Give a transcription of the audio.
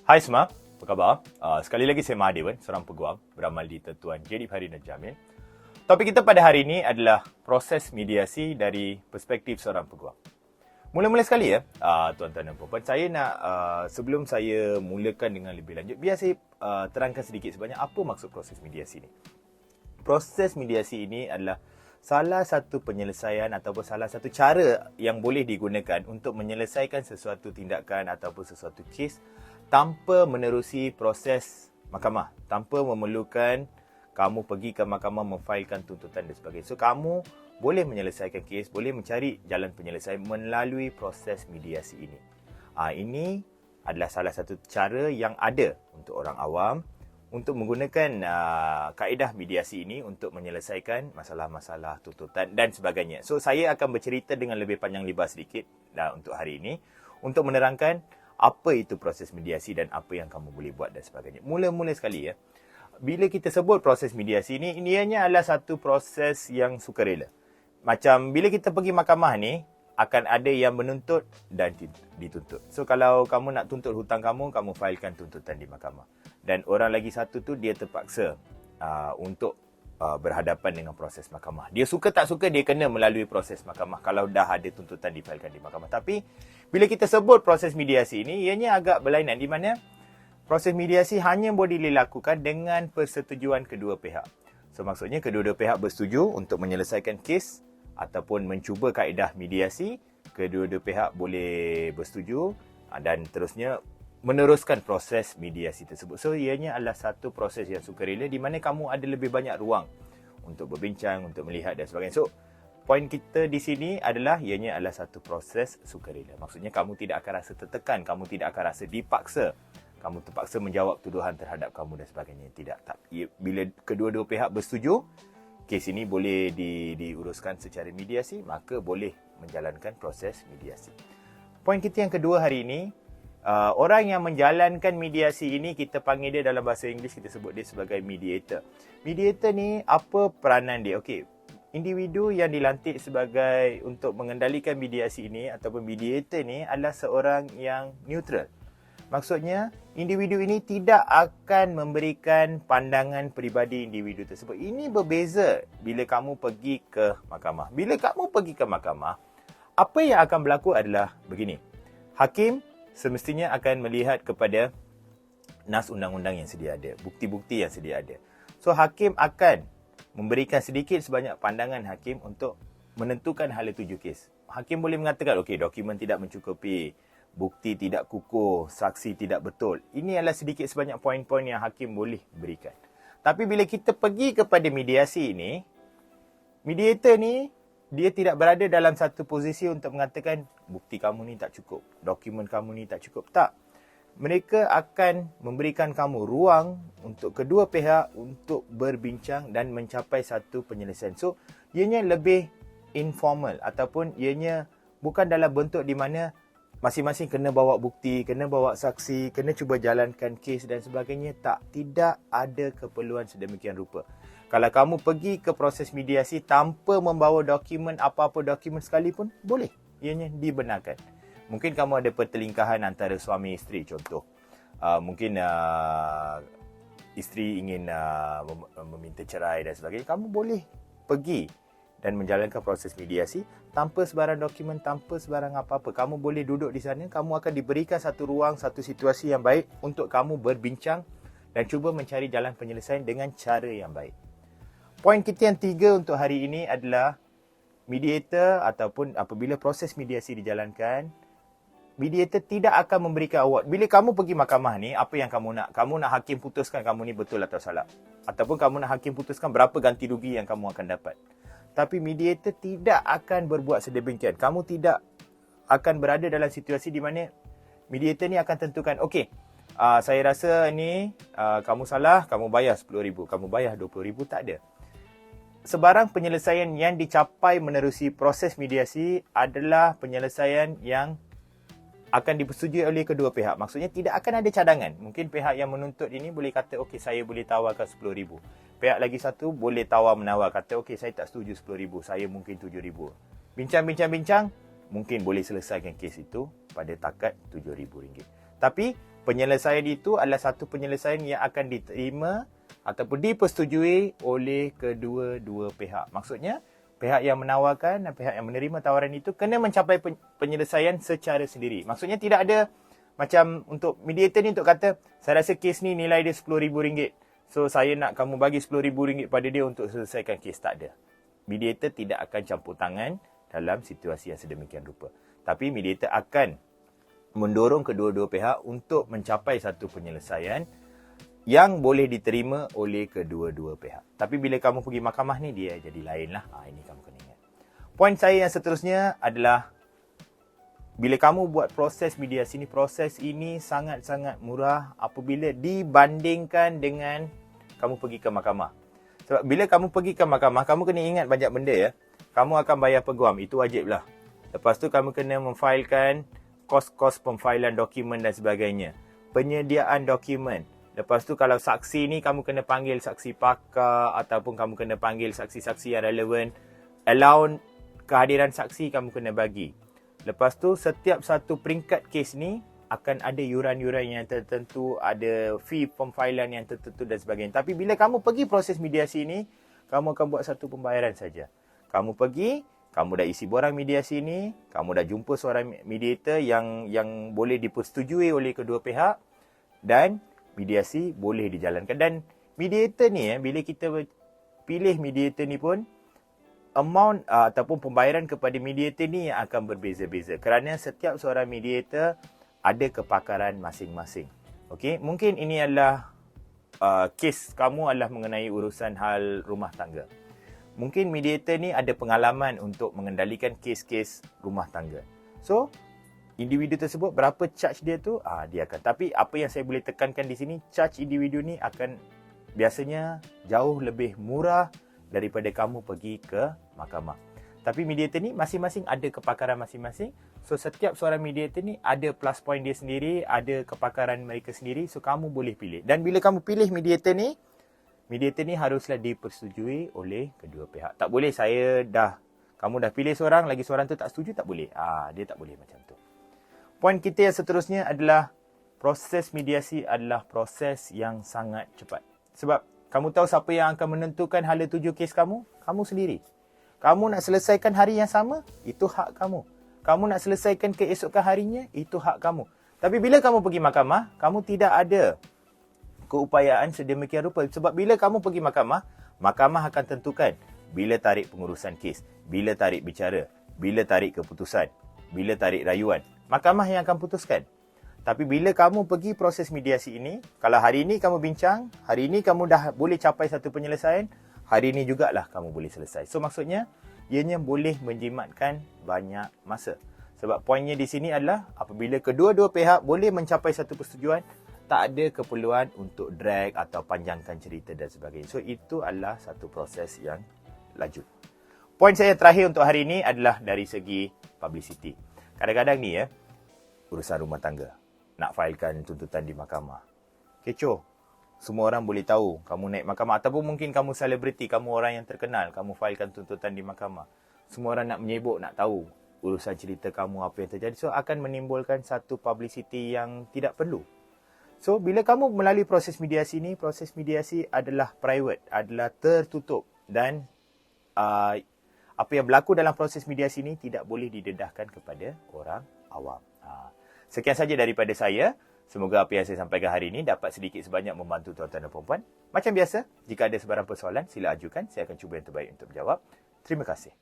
Hai semua, apa khabar? Sekali lagi saya Mahadewan, seorang peguam beramal di Tentuan J.D. Farid dan Jamil. Topik kita pada hari ini adalah proses mediasi dari perspektif seorang peguam. Mula-mula sekali ya, tuan-tuan dan puan-puan, saya nak sebelum saya mulakan dengan lebih lanjut, biar saya terangkan sedikit sebanyak apa maksud proses mediasi ini. Proses mediasi ini adalah salah satu penyelesaian ataupun salah satu cara yang boleh digunakan untuk menyelesaikan sesuatu tindakan ataupun sesuatu kes tanpa menerusi proses mahkamah, tanpa memerlukan kamu pergi ke mahkamah memfailkan tuntutan dan sebagainya. So, kamu boleh menyelesaikan kes, boleh mencari jalan penyelesaian melalui proses mediasi ini. Ini adalah salah satu cara yang ada untuk orang awam untuk menggunakan kaedah mediasi ini untuk menyelesaikan masalah-masalah tuntutan dan sebagainya. So, saya akan bercerita dengan lebih panjang lebar sedikit untuk hari ini untuk menerangkan apa itu proses mediasi dan apa yang kamu boleh buat dan sebagainya. Mula-mula sekali ya, bila kita sebut proses mediasi ini, ianya adalah satu proses yang sukarela. Macam bila kita pergi mahkamah ni, akan ada yang menuntut dan dituntut. So, kalau kamu nak tuntut hutang kamu failkan tuntutan di mahkamah. Dan orang lagi satu tu, dia terpaksa untuk berhadapan dengan proses mahkamah. Dia suka tak suka, dia kena melalui proses mahkamah kalau dah ada tuntutan difailkan di mahkamah. Tapi, bila kita sebut proses mediasi ini, ianya agak berlainan di mana proses mediasi hanya boleh dilakukan dengan persetujuan kedua pihak. So, maksudnya kedua-dua pihak bersetuju untuk menyelesaikan kes ataupun mencuba kaedah mediasi, kedua-dua pihak boleh bersetuju dan terusnya meneruskan proses mediasi tersebut. So, ianya adalah satu proses yang sukarela di mana kamu ada lebih banyak ruang untuk berbincang, untuk melihat dan sebagainya. So, poin kita di sini adalah ianya adalah satu proses sukarela. Maksudnya kamu tidak akan rasa tertekan, kamu tidak akan rasa dipaksa, kamu terpaksa menjawab tuduhan terhadap kamu dan sebagainya. Tidak. Bila kedua-dua pihak bersetuju, kes ini boleh diuruskan secara mediasi, maka boleh menjalankan proses mediasi. Poin kita yang kedua hari ini, orang yang menjalankan mediasi ini, kita panggil dia dalam bahasa Inggeris, kita sebut dia sebagai mediator. Mediator ni, apa peranan dia? Okey, individu yang dilantik sebagai untuk mengendalikan mediasi ini ataupun mediator ni adalah seorang yang neutral. Maksudnya, individu ini tidak akan memberikan pandangan peribadi individu tersebut. Ini berbeza bila kamu pergi ke mahkamah. Bila kamu pergi ke mahkamah, apa yang akan berlaku adalah begini. Hakim semestinya akan melihat kepada nas undang-undang yang sedia ada, bukti-bukti yang sedia ada. So, hakim akan memberikan sedikit sebanyak pandangan hakim untuk menentukan hala tuju kes. Hakim boleh mengatakan, okey, dokumen tidak mencukupi, bukti tidak kukuh, saksi tidak betul. Ini adalah sedikit sebanyak poin-poin yang hakim boleh berikan. Tapi bila kita pergi kepada mediasi ini, mediator ni, dia tidak berada dalam satu posisi untuk mengatakan, bukti kamu ni tak cukup, dokumen kamu ni tak cukup. Tak. Mereka akan memberikan kamu ruang untuk kedua pihak untuk berbincang dan mencapai satu penyelesaian. So, ianya lebih informal ataupun ianya bukan dalam bentuk di mana masing-masing kena bawa bukti, kena bawa saksi, kena cuba jalankan kes dan sebagainya. Tak, tidak ada keperluan sedemikian rupa. Kalau kamu pergi ke proses mediasi tanpa membawa dokumen, apa-apa dokumen sekalipun, boleh. Ianya dibenarkan. Mungkin kamu ada pertelingkahan antara suami isteri, contoh. Mungkin isteri ingin meminta cerai dan sebagainya. Kamu boleh pergi dan menjalankan proses mediasi tanpa sebarang dokumen, tanpa sebarang apa-apa. Kamu boleh duduk di sana, kamu akan diberikan satu ruang, satu situasi yang baik untuk kamu berbincang dan cuba mencari jalan penyelesaian dengan cara yang baik. Poin kita yang tiga untuk hari ini adalah mediator ataupun apabila proses mediasi dijalankan, mediator tidak akan memberikan award. Bila kamu pergi mahkamah ni, apa yang kamu nak? Kamu nak hakim putuskan kamu ni betul atau salah. Ataupun kamu nak hakim putuskan berapa ganti rugi yang kamu akan dapat. Tapi mediator tidak akan berbuat sedemikian. Kamu tidak akan berada dalam situasi di mana mediator ni akan tentukan, okey, saya rasa ni kamu salah, kamu bayar RM10,000, kamu bayar RM20,000, tak ada. Sebarang penyelesaian yang dicapai menerusi proses mediasi adalah penyelesaian yang akan dipersetujui oleh kedua pihak. Maksudnya tidak akan ada cadangan. Mungkin pihak yang menuntut ini boleh kata, okey, saya boleh tawarkan RM10,000. Pihak lagi satu boleh tawar-menawar, kata, okey, saya tak setuju RM10,000, saya mungkin RM7,000. Bincang-bincang, mungkin boleh selesaikan kes itu pada takat RM7,000. Tapi penyelesaian itu adalah satu penyelesaian yang akan diterima ataupun dipersetujui oleh kedua-dua pihak. Maksudnya, pihak yang menawarkan dan pihak yang menerima tawaran itu kena mencapai penyelesaian secara sendiri. Maksudnya tidak ada macam untuk mediator ni untuk kata, saya rasa kes ni nilai dia RM10,000. So, saya nak kamu bagi RM10,000 pada dia untuk selesaikan kes. Tak ada. Mediator tidak akan campur tangan dalam situasi yang sedemikian rupa. Tapi mediator akan mendorong kedua-dua pihak untuk mencapai satu penyelesaian yang boleh diterima oleh kedua-dua pihak. Tapi bila kamu pergi mahkamah ni, dia jadi lain lah. Ini kamu kena ingat. Poin saya yang seterusnya adalah, bila kamu buat proses mediasi ni, proses ini sangat-sangat murah apabila dibandingkan dengan kamu pergi ke mahkamah. Sebab bila kamu pergi ke mahkamah, kamu kena ingat banyak benda ya. Kamu akan bayar peguam, itu wajib lah. Lepas tu kamu kena memfailkan kos-kos pemfailan dokumen dan sebagainya. Penyediaan dokumen. Lepas tu kalau saksi ni kamu kena panggil saksi pakar ataupun kamu kena panggil saksi-saksi yang relevan. Allowance kehadiran saksi kamu kena bagi. Lepas tu setiap satu peringkat kes ni akan ada yuran-yuran yang tertentu, ada fee pemfailan yang tertentu dan sebagainya. Tapi bila kamu pergi proses mediasi ni, kamu akan buat satu pembayaran saja. Kamu pergi, kamu dah isi borang mediasi ni, kamu dah jumpa seorang mediator yang boleh dipersetujui oleh kedua pihak dan mediasi boleh dijalankan. Dan mediator ni, bila kita pilih mediator ni pun, amount ataupun pembayaran kepada mediator ni yang akan berbeza-beza. Kerana setiap seorang mediator ada kepakaran masing-masing. Okey, mungkin ini adalah kes kamu adalah mengenai urusan hal rumah tangga. Mungkin mediator ni ada pengalaman untuk mengendalikan kes-kes rumah tangga. So, individu tersebut berapa charge dia tu, dia akan. Tapi apa yang saya boleh tekankan di sini, charge individu ni akan biasanya jauh lebih murah daripada kamu pergi ke mahkamah. Tapi mediator ni masing-masing ada kepakaran masing-masing. So, setiap seorang mediator ni ada plus point dia sendiri, ada kepakaran mereka sendiri. So, kamu boleh pilih. Dan bila kamu pilih mediator ni haruslah dipersetujui oleh kedua pihak. Tak boleh kamu dah pilih seorang, lagi seorang tu tak setuju, tak boleh. Dia tak boleh macam tu. Poin kita yang seterusnya adalah proses mediasi adalah proses yang sangat cepat. Sebab kamu tahu siapa yang akan menentukan hala tuju kes kamu? Kamu sendiri. Kamu nak selesaikan hari yang sama? Itu hak kamu. Kamu nak selesaikan keesokan harinya? Itu hak kamu. Tapi bila kamu pergi mahkamah, kamu tidak ada keupayaan sedemikian rupa. Sebab bila kamu pergi mahkamah, mahkamah akan tentukan bila tarik pengurusan kes, bila tarik bicara, bila tarik keputusan, bila tarik rayuan. Mahkamah yang akan putuskan. Tapi bila kamu pergi proses mediasi ini, kalau hari ini kamu bincang, hari ini kamu dah boleh capai satu penyelesaian, hari ini jugalah kamu boleh selesai. So maksudnya, ianya boleh menjimatkan banyak masa. Sebab poinnya di sini adalah apabila kedua-dua pihak boleh mencapai satu persetujuan, tak ada keperluan untuk drag atau panjangkan cerita dan sebagainya. So itu adalah satu proses yang laju. Poin saya terakhir untuk hari ini adalah dari segi publicity. Kadang-kadang ni urusan rumah tangga. Nak failkan tuntutan di mahkamah. Kecoh. Semua orang boleh tahu kamu naik mahkamah. Ataupun mungkin kamu selebriti, kamu orang yang terkenal. Kamu failkan tuntutan di mahkamah. Semua orang nak menyebut, nak tahu urusan cerita kamu, apa yang terjadi. So, akan menimbulkan satu publicity yang tidak perlu. So, bila kamu melalui proses mediasi ni, proses mediasi adalah private, adalah tertutup. Dan apa yang berlaku dalam proses mediasi ni tidak boleh didedahkan kepada orang awam. Sekian saja daripada saya. Semoga apa yang saya sampaikan hari ini dapat sedikit sebanyak membantu tuan-tuan dan puan-puan. Macam biasa, jika ada sebarang persoalan, sila ajukan. Saya akan cuba yang terbaik untuk menjawab. Terima kasih.